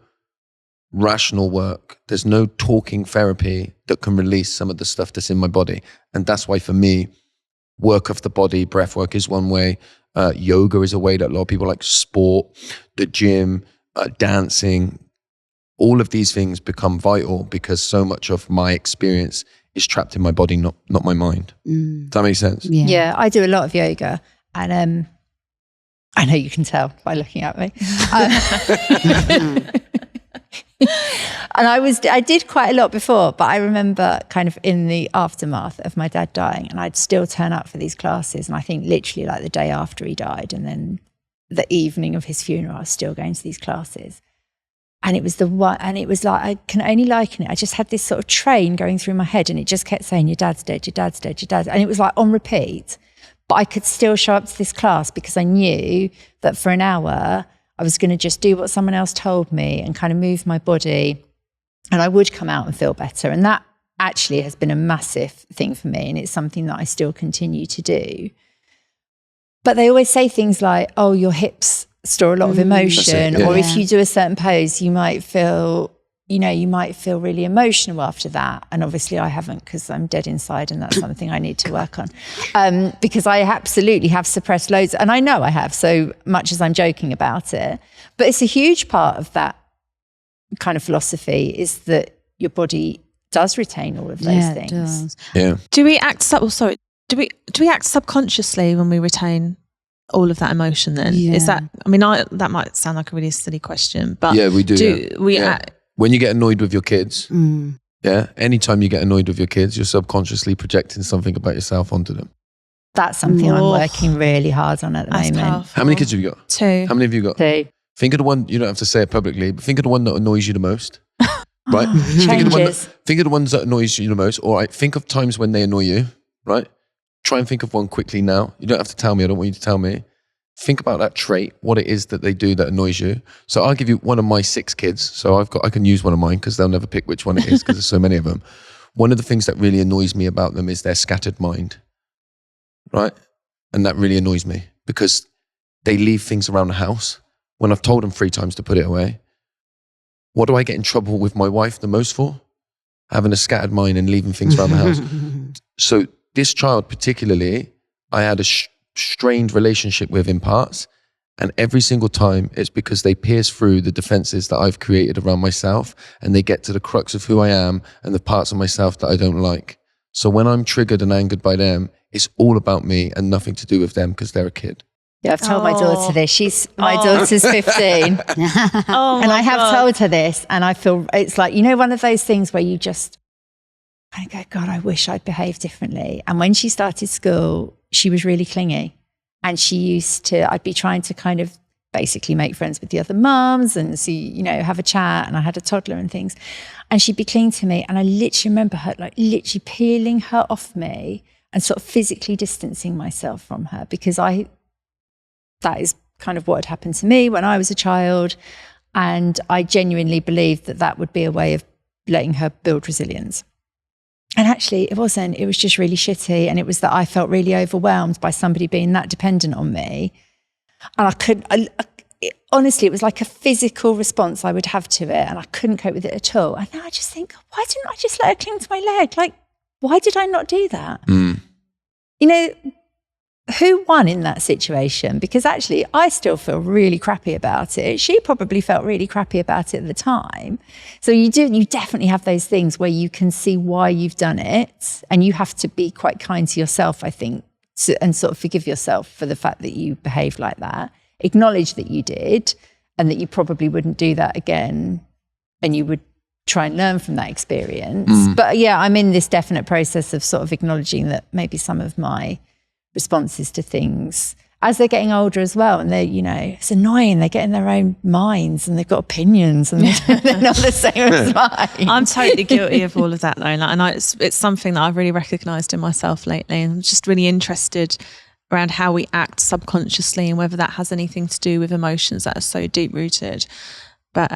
rational work. There's no talking therapy that can release some of the stuff that's in my body. And that's why for me, work of the body, breath work is one way. Yoga is a way that a lot of people like. Sport, the gym, dancing, all of these things become vital because so much of my experience is trapped in my body, not my mind. Does that make sense? Yeah, I do a lot of yoga, and I know you can tell by looking at me. And I did quite a lot before, but I remember kind of in the aftermath of my dad dying, and I'd still turn up for these classes. And I think literally like the day after he died, and then the evening of his funeral, I was still going to these classes. And it was the one, and it was like, I can only liken it. I just had this sort of train going through my head, and it just kept saying, your dad's dead, your dad's dead, your dad's dead. And it was like on repeat, but I could still show up to this class because I knew that for an hour, I was going to just do what someone else told me and kind of move my body, and I would come out and feel better. And that actually has been a massive thing for me, and it's something that I still continue to do. But they always say things like, oh, your hips store a lot of emotion, or if you do a certain pose, you might feel really emotional after that. And obviously I haven't, because I'm dead inside, and that's something I need to work on. Because I absolutely have suppressed loads, and I know I have, so much as I'm joking about it. But it's a huge part of that kind of philosophy, is that your body does retain all of those things. It does. Yeah. Do we act subconsciously when we retain all of that emotion then? Is that, I mean, that might sound like a really silly question, but yeah, we do. Act? When you get annoyed with your kids, anytime you get annoyed with your kids, you're subconsciously projecting something about yourself onto them. That's something I'm working really hard on at the moment. Powerful. How many kids have you got? 2. How many have you got? 2. Think of the one, you don't have to say it publicly, but think of the one that annoys you the most. Right? Changes. Think of the ones that annoys you the most. All right, think of times when they annoy you, right? Try and think of one quickly now. You don't have to tell me. I don't want you to tell me. Think about that trait, what it is that they do that annoys you. So I'll give you one of my 6 kids. So I can use one of mine because they'll never pick which one it is because there's so many of them. One of the things that really annoys me about them is their scattered mind, right? And that really annoys me because they leave things around the house when I've told them 3 times to put it away. What do I get in trouble with my wife the most for? Having a scattered mind and leaving things around the house. So this child particularly, I had a strained relationship with in parts, and every single time it's because they pierce through the defenses that I've created around myself, and they get to the crux of who I am and the parts of myself that I don't like. So when I'm triggered and angered by them, it's all about me and nothing to do with them because they're a kid. Yeah, I've told my daughter this. My daughter's 15. And I have told her this, and I feel it's like, one of those things where you just kind of go, God, I wish I'd behaved differently. And when she started school, she was really clingy. And I'd be trying to kind of basically make friends with the other mums and see, have a chat. And I had a toddler and things. And she'd be clinging to me. And I literally remember her literally peeling her off me and sort of physically distancing myself from her, because that is kind of what had happened to me when I was a child. And I genuinely believed that would be a way of letting her build resilience. And actually it wasn't. It was just really shitty. And it was that I felt really overwhelmed by somebody being that dependent on me. And I couldn't, honestly, it was like a physical response I would have to it, and I couldn't cope with it at all. And now I just think, why didn't I just let her cling to my leg? Like, why did I not do that? You know, who won in that situation? Because actually, I still feel really crappy about it. She probably felt really crappy about it at the time. So you definitely have those things where you can see why you've done it, and you have to be quite kind to yourself, I think, and sort of forgive yourself for the fact that you behaved like that. Acknowledge that you did, and that you probably wouldn't do that again, and you would try and learn from that experience. But yeah, I'm in this definite process of sort of acknowledging that maybe some of my responses to things as they're getting older as well, and they're, you know, it's annoying, they get in their own minds and they've got opinions and they're not the same as mine. I'm totally guilty of all of that though, and it's something that I've really recognised in myself lately, and I'm just really interested around how we act subconsciously and whether that has anything to do with emotions that are so deep rooted. But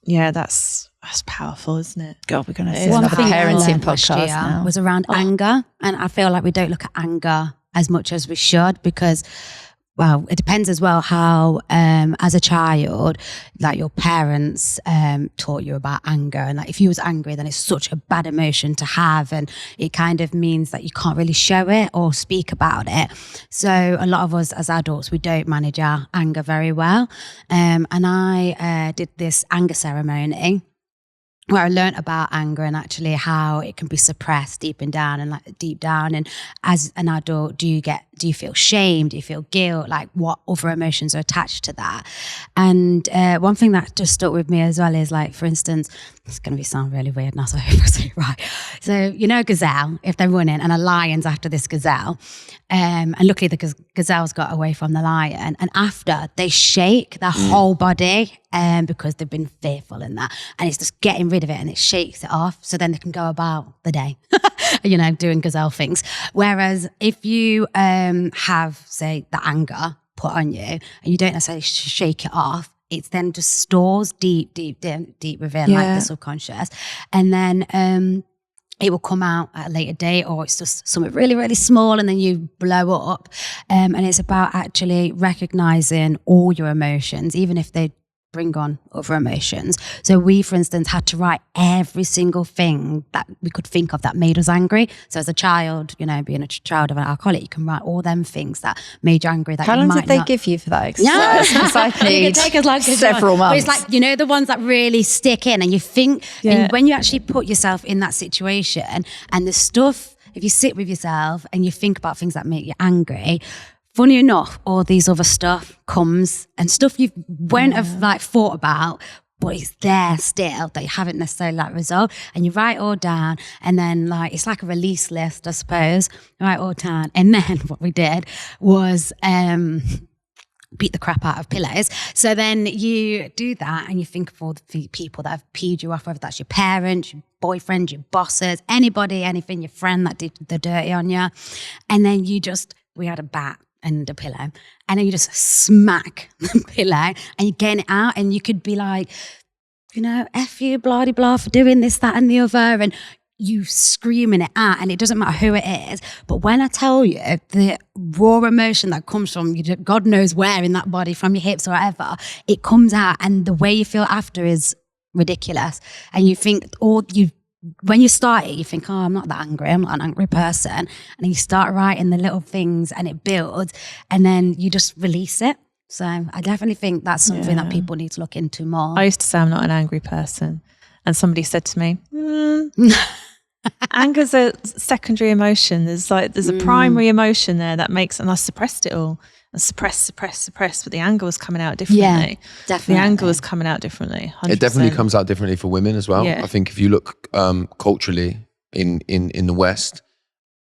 yeah, that's powerful, isn't it? God, we're going to see One another thing I parenting learned last podcast year now. was around anger, and I feel like we don't look at anger as much as we should, because, well, it depends as well how, as a child, like your parents taught you about anger, and like if you was angry, then it's such a bad emotion to have, and it kind of means that you can't really show it or speak about it. So a lot of us as adults, we don't manage our anger very well, and I did this anger ceremony where I learned about anger and actually how it can be suppressed deep down. And as an adult, do you feel shame? Do you feel guilt? Like, what other emotions are attached to that? And one thing that just stuck with me as well is, like, for instance, it's going to sound really weird now, so I hope I say it right. So, you know, a gazelle, if they're running and a lion's after this gazelle, and luckily the gazelle's got away from the lion, and after they shake their whole body because they've been fearful in that, and it's just getting rid of it and it shakes it off, so then they can go about the day, you know, doing gazelle things. Whereas if you have, say, the anger put on you and you don't necessarily shake it off, it's then just stores deep within, like the subconscious, and then it will come out at a later date, or it's just something really, really small and then you blow up. And it's about actually recognizing all your emotions, even if they bring on other emotions. So we, for instance, had to write every single thing that we could think of that made us angry. So as a child, you know, being a child of an alcoholic, you can write all them things that made you angry. That How long did they give you for that exercise? Because I need several months. But it's like, you know, the ones that really stick in, and you think, and when you actually put yourself in that situation, and the stuff, if you sit with yourself and you think about things that make you angry, funny enough, all these other stuff comes, and stuff you won't have like thought about, but it's there still that you haven't necessarily like resolved, and you write all down, and then like it's like a release list, I suppose. You write all down, and then what we did was beat the crap out of pillows. So then you do that, and you think of all the people that have peed you off, whether that's your parents, your boyfriend, your bosses, anybody, anything, your friend that did the dirty on you, and then we had a bat and a pillow, and then you just smack the pillow and you get it out, and you could be like, you know, F you, blah, blah, for doing this, that and the other, and you screaming it out, and it doesn't matter who it is. But when I tell you the raw emotion that comes from you, God knows where in that body, from your hips or whatever, it comes out, and the way you feel after is ridiculous. And you think when you start it, you think, oh, I'm not that angry, I'm not an angry person. And then you start writing the little things and it builds, and then you just release it. So I definitely think that's something that people need to look into more. I used to say I'm not an angry person, and somebody said to me, anger's a secondary emotion. There's a primary emotion there that makes, and I suppressed it all. I suppressed, but the anger was coming out differently. Yeah, definitely. The anger was coming out differently. 100%. It definitely comes out differently for women as well. Yeah. I think if you look culturally in the West,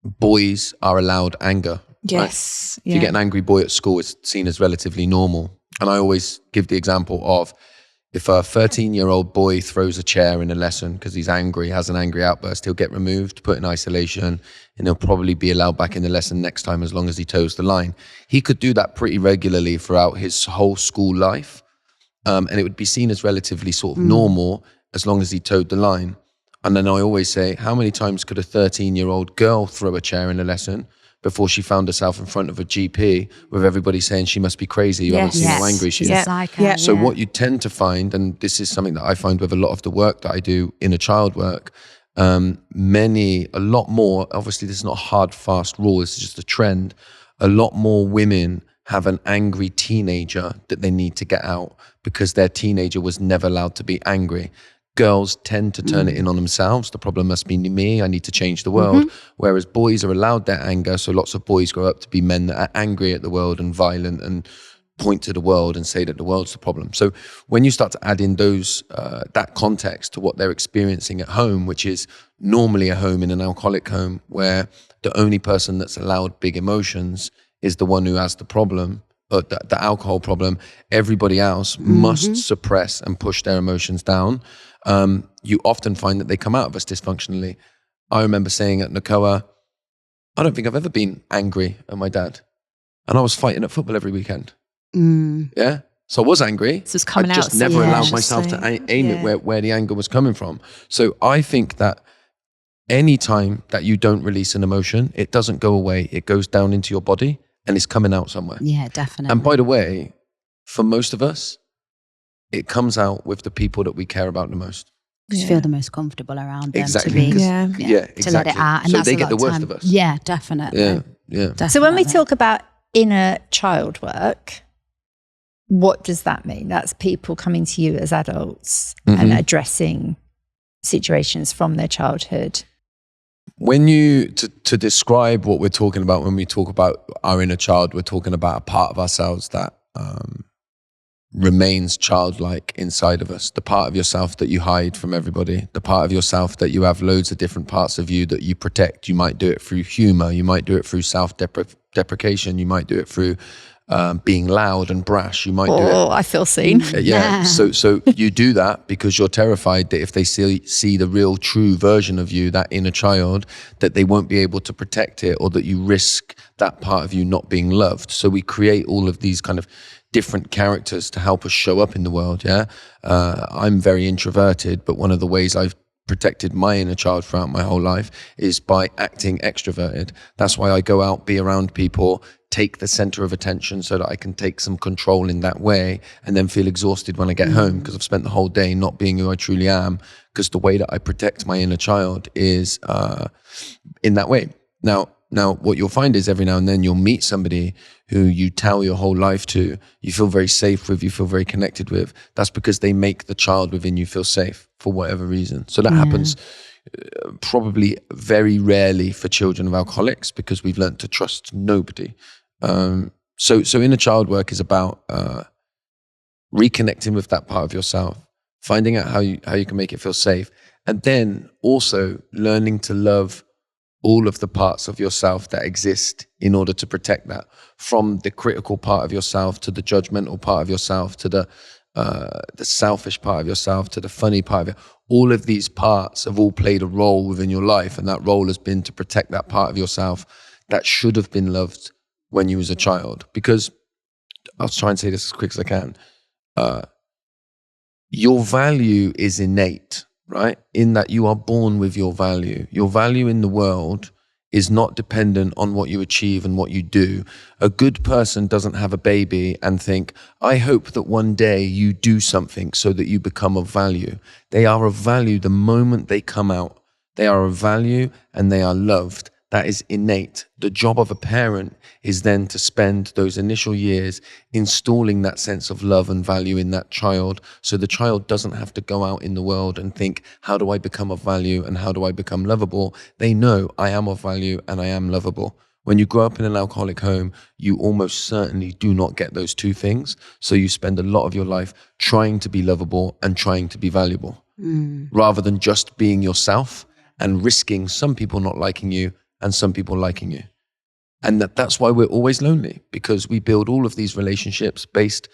boys are allowed anger. Yes. Right? If you get an angry boy at school, it's seen as relatively normal. And I always give the example of, if a 13-year-old boy throws a chair in a lesson because he's angry, has an angry outburst, he'll get removed, put in isolation, and he'll probably be allowed back in the lesson next time as long as he toes the line. He could do that pretty regularly throughout his whole school life, and it would be seen as relatively sort of normal as long as he toed the line. And then I always say, how many times could a 13-year-old girl throw a chair in a lesson before she found herself in front of a GP with everybody saying she must be crazy. You haven't seen how angry she is. So what you tend to find, and this is something that I find with a lot of the work that I do in a child work, a lot more, obviously this is not a hard, fast rule, this is just a trend. A lot more women have an angry teenager that they need to get out because their teenager was never allowed to be angry. Girls tend to turn it in on themselves. The problem must be me. I need to change the world. Whereas boys are allowed their anger. So lots of boys grow up to be men that are angry at the world and violent and point to the world and say that the world's the problem. So when you start to add in those that context to what they're experiencing at home, which is normally a home in an alcoholic home where the only person that's allowed big emotions is the one who has the problem, the alcohol problem, everybody else must suppress and push their emotions down. You often find that they come out of us dysfunctionally. I remember saying at Nakoa, I don't think I've ever been angry at my dad. And I was fighting at football every weekend. Yeah. So I was angry. So it's coming I just out, never allowed myself to aim it where the anger was coming from. So I think that any time that you don't release an emotion, it doesn't go away. It goes down into your body and it's coming out somewhere. Yeah, definitely. And by the way, for most of us, it comes out with the people that we care about the most. Because you feel the most comfortable around them. Exactly. To be, exactly. To let it out. And so that's they a get lot the of worst time. of us. Yeah, definitely. Yeah. Definitely. So when we talk about inner child work, what does that mean? That's people coming to you as adults and addressing situations from their childhood. When you, to describe what we're talking about when we talk about our inner child, we're talking about a part of ourselves that remains childlike inside of us. The part of yourself that you hide from everybody, the part of yourself that you have loads of different parts of you that you protect. You might do it through humor, you might do it through self-deprecation, you might do it through being loud and brash. You might do it. Oh, I feel seen. So you do that because you're terrified that if they see the real true version of you, that inner child, that they won't be able to protect it, or that you risk that part of you not being loved. So we create all of these kind of different characters to help us show up in the world. I'm very introverted, but one of the ways I've protected my inner child throughout my whole life is by acting extroverted. That's why I go out, be around people, take the center of attention so that I can take some control in that way, and then feel exhausted when I get home because I've spent the whole day not being who I truly am, because the way that I protect my inner child is in that way. Now, what you'll find is every now and then you'll meet somebody who you tell your whole life to, you feel very safe with, you feel very connected with. That's because they make the child within you feel safe for whatever reason. So that happens probably very rarely for children of alcoholics because we've learned to trust nobody. So inner child work is about reconnecting with that part of yourself, finding out how you can make it feel safe, and then also learning to love all of the parts of yourself that exist in order to protect that, from the critical part of yourself to the judgmental part of yourself to the selfish part of yourself to the funny part of it. All of these parts have all played a role within your life, and that role has been to protect that part of yourself that should have been loved when you was a child. Because I'll try and say this as quick as I can. Your value is innate, right? In that you are born with your value. Your value in the world is not dependent on what you achieve and what you do. A good person doesn't have a baby and think, I hope that one day you do something so that you become of value. They are of value the moment they come out. They are of value and they are loved. That is innate. The job of a parent is then to spend those initial years installing that sense of love and value in that child, so the child doesn't have to go out in the world and think, how do I become of value and how do I become lovable? They know I am of value and I am lovable. When you grow up in an alcoholic home, you almost certainly do not get those two things. So you spend a lot of your life trying to be lovable and trying to be valuable, rather than just being yourself and risking some people not liking you and some people liking you. And that's why we're always lonely, because we build all of these relationships based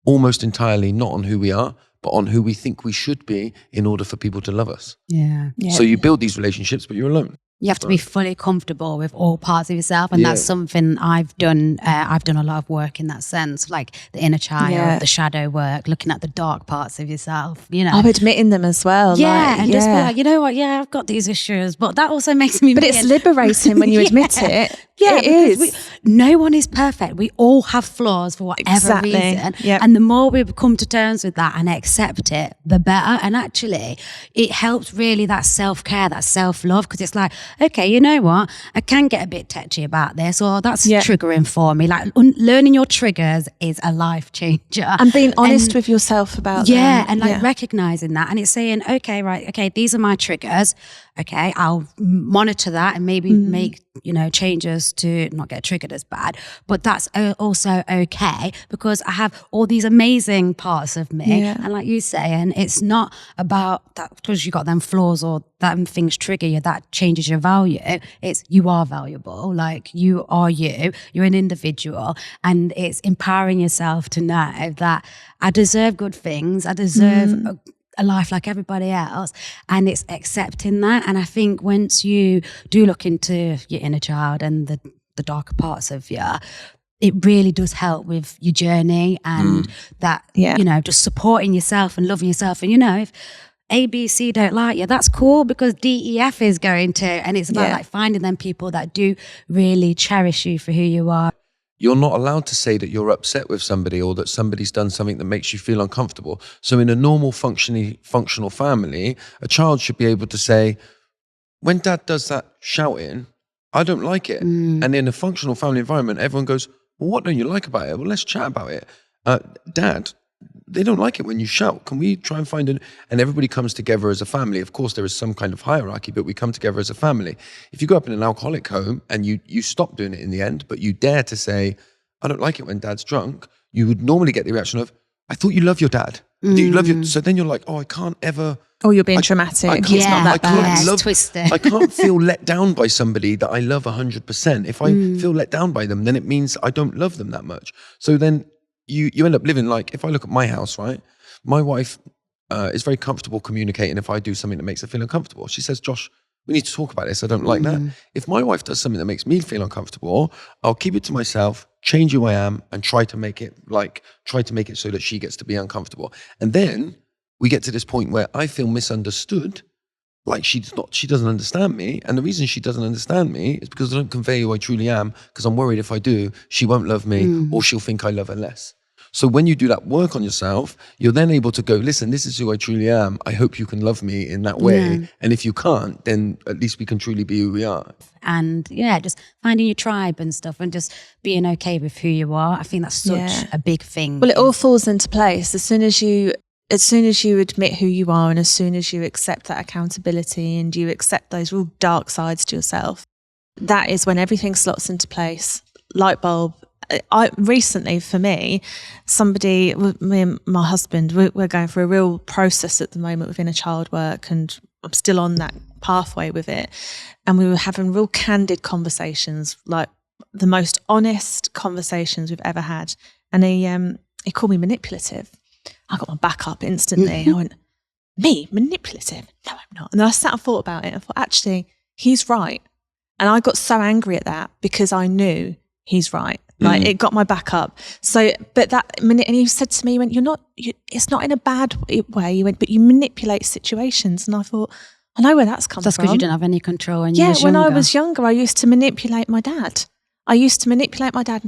almost entirely not on who we are, but on who we think we should be in order for people to love us. Yeah. So you build these relationships, but you're alone. You have to be fully comfortable with all parts of yourself. And that's something I've done. I've done a lot of work in that sense, like the inner child, the shadow work, looking at the dark parts of yourself, you know. Admitting them as well. And just be like, you know what, I've got these issues, but that also makes me... But it's liberating when you admit it. Yeah, it is. No one is perfect. We all have flaws for whatever reason. Yep. And the more we come to terms with that and accept it, the better. And actually, it helps really that self-care, that self-love, because it's like, okay, you know what? I can get a bit touchy about this, or that's triggering for me. Like learning your triggers is a life changer. And being honest with yourself about them. And like recognizing that. And it's saying, okay, these are my triggers. Okay, I'll monitor that and maybe make, changes to not get triggered as bad. But that's also okay, because I have all these amazing parts of me. Yeah. And like you saying, it's not about that because you got them flaws or them things trigger you, that changes your value. It's you are valuable. Like you are you're an individual, and it's empowering yourself to know that I deserve good things. I deserve a life like everybody else, and it's accepting that. And I think once you do look into your inner child and the darker parts of you, it really does help with your journey and that, just supporting yourself and loving yourself. And, if A, B, C don't like you, that's cool, because D, E, F is going to, and it's about like finding them people that do really cherish you for who you are. You're not allowed to say that you're upset with somebody or that somebody's done something that makes you feel uncomfortable. So in a normal functional family, a child should be able to say, when dad does that shouting, I don't like it. And in a functional family environment, everyone goes, well, what don't you like about it? Well, let's chat about it. Dad, they don't like it when you shout. Can we try and find it? And everybody comes together as a family. Of course, there is some kind of hierarchy, but we come together as a family. If you go up in an alcoholic home and you stop doing it in the end, but you dare to say, I don't like it when dad's drunk, you would normally get the reaction of, I thought you love your dad. You love your, so then you're like, oh, I can't ever. Oh, you're being dramatic. It's not that bad. Twisted. I can't feel let down by somebody that I love 100%. If I feel let down by them, then it means I don't love them that much. So then you end up living like, if I look at my house, right? My wife is very comfortable communicating if I do something that makes her feel uncomfortable. She says, Josh, we need to talk about this. I don't like that. If my wife does something that makes me feel uncomfortable, I'll keep it to myself, change who I am, and try to make it so that she gets to be uncomfortable. And then we get to this point where I feel misunderstood, like she doesn't understand me. And the reason she doesn't understand me is because I don't convey who I truly am, because I'm worried if I do, she won't love me or she'll think I love her less. So when you do that work on yourself, you're then able to go, listen, this is who I truly am. I hope you can love me in that way. Yeah. And if you can't, then at least we can truly be who we are. And just finding your tribe and stuff and just being okay with who you are. I think that's such a big thing. Well, it all falls into place as soon as you admit who you are, and as soon as you accept that accountability and you accept those real dark sides to yourself, that is when everything slots into place. Light bulb. Recently, for me, me and my husband, we're going through a real process at the moment within a child work, and I'm still on that pathway with it. And we were having real candid conversations, like the most honest conversations we've ever had. And he called me manipulative. I got my back up instantly. I went, me, manipulative? No, I'm not. And then I sat and thought about it. I thought, actually, he's right. And I got so angry at that because I knew he's right. Like it got my back up. So, but that minute, and he said to me, he went, it's not in a bad way. He went, but you manipulate situations. And I thought, I know where that's come from. That's because you didn't have any control when you was younger. Yeah, when I was younger, I used to manipulate my dad. And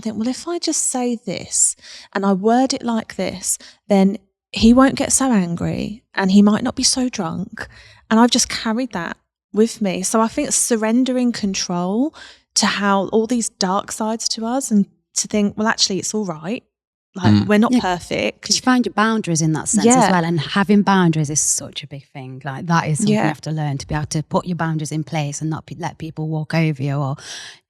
think, well, if I just say this and I word it like this, then he won't get so angry and he might not be so drunk. And I've just carried that with me. So I think surrendering control to how all these dark sides to us, and to think, well, actually, it's all right. Like, we're not perfect. Because you find your boundaries in that sense as well. And having boundaries is such a big thing. Like, that is something you have to learn, to be able to put your boundaries in place and not let people walk over you. Or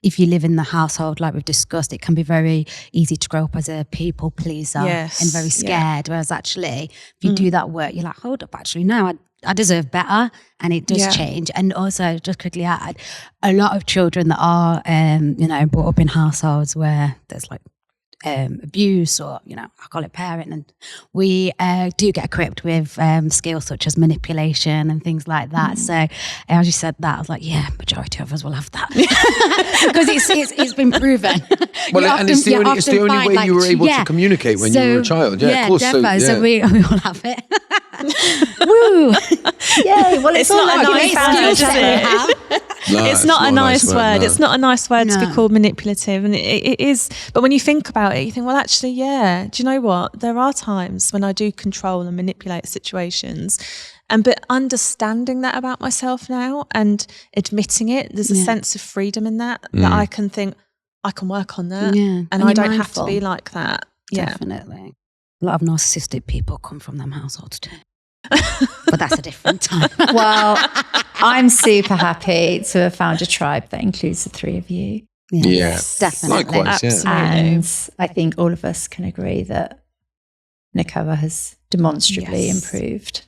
if you live in the household, like we've discussed, it can be very easy to grow up as a people pleaser and very scared. Whereas actually, if you do that work, you're like, hold up, actually, no, I deserve better, and it does change. And also, just quickly add, a lot of children that are, brought up in households where there's like abuse, or I call it parent, and we do get equipped with skills such as manipulation and things like that. So as you said that, I was like, majority of us will have that because it's been proven. Well, and it's the only way you were able to communicate when you were a child. Yeah, of course. So we all have it. Woo! Yay! Well, it's not a nice it's not a nice word. No. It's not a nice word to be No. called manipulative, and it is. But when you think about it, you think, well, actually, yeah. Do you know what? There are times when I do control and manipulate situations, but understanding that about myself now and admitting it, there's a sense of freedom in that I can think I can work on that, and I you're don't have to mindful. be like that. Yeah. Definitely. A lot of narcissistic people come from them households too. But that's a different time. Well, I'm super happy to have found a tribe that includes the three of you. Yes, definitely. Likewise, yeah. Absolutely. And I think all of us can agree that Nakoa has demonstrably improved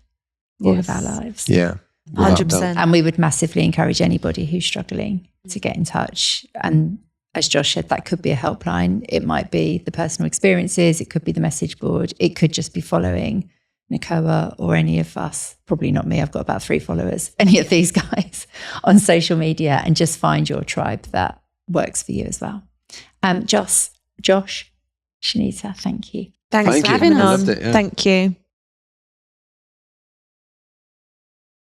all of our lives. Yeah. 100%. And we would massively encourage anybody who's struggling to get in touch. And as Josh said, that could be a helpline. It might be the personal experiences. It could be the message board. It could just be following Nakoa or any of us. Probably not me. I've got about 3 followers. Any of these guys on social media, and just find your tribe that works for you as well. Josh, Chanita, thank you. Thanks Thank for you. having I us. loved it, yeah. Thank you.